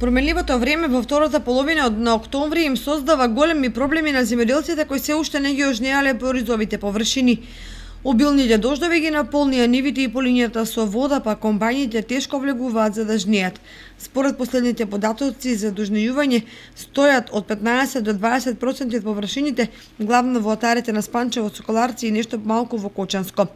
Променливото време во втората половина на октомври им создава големи проблеми на земјоделците кои се уште не ги ожнеале поризовите површини. Обилните дождови ги наполнија нивите и полињата со вода, па комбајните тешко влегуваат за да жнеат. Според последните податоци за дожнејување, стојат од 15 до 20% од површините, главно во атарите на Спанчево, Соколарци и нешто малку во Кочанско.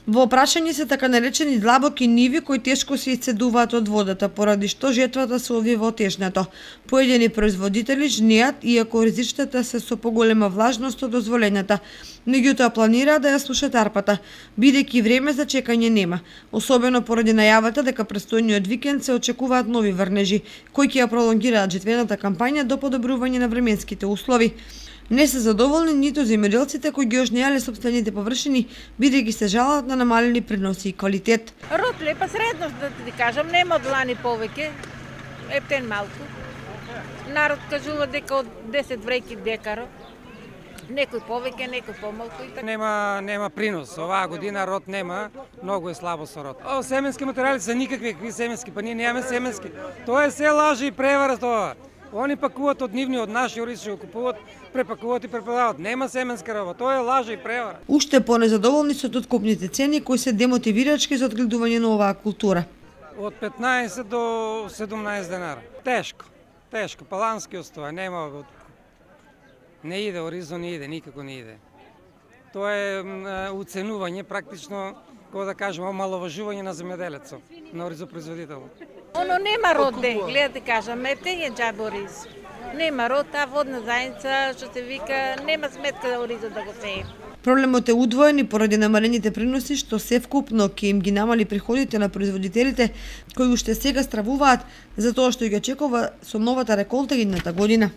Во опрашање се така наречени длабоки ниви кои тешко се исцедуваат од водата, поради што жетвата се одвива отежнато. Поедени производители жнеат, иако ризичната се со поголема влажност од дозволената. Меѓутоа планираат да ја слушат арпата, бидејќи време за чекање нема, особено поради најавата дека престојниот викенд се очекуваат нови врнежи, кои ќе ја пролонгираат жетвената кампања до подобрување на временските услови. Не се задоволни ниту земјоделците кои ги ожнеале сопствените површини, бидејќи се жалат на намалени приноси и квалитет. Род лепа средност, да ти кажам, нема од лани повеќе, ептен малку. Народ кажува дека од 10 вреќи декаро, некој повеќе, некој помалку и така. Нема принос. Оваа година род нема, многу е слабо со род. Семенски материјали се никакви, какви семенски, па ние немаме семенски. Тоа е се лажи и превара тоа. Они пакуваат од нивни, од наши оризи што купуваат, препакуваат и препредаваат. Нема семенска роба, тоа е лажа и превара. Уште понезадоволни се од откупните цени кои се демотивирачки за одгледување на оваа култура. Од 15 до 17 денара. Тешко, палански остоа, нема. Не иде, оризо не иде, никако не иде. Тоа е уценување, практично, како да кажем, омаловажување на земјоделецот, на оризопроизводител. Оно нема род, гледате кажам, ептен е џабе ориз. Нема род, таа водна заедница, што се вика, нема сметка да оризо да го сее. Проблемот е удвоен и поради намалените приноси што севкупно ќе им ги намали приходите на производителите кои уште сега стравуваат за тоа што ги очекува со новата реколта идната година.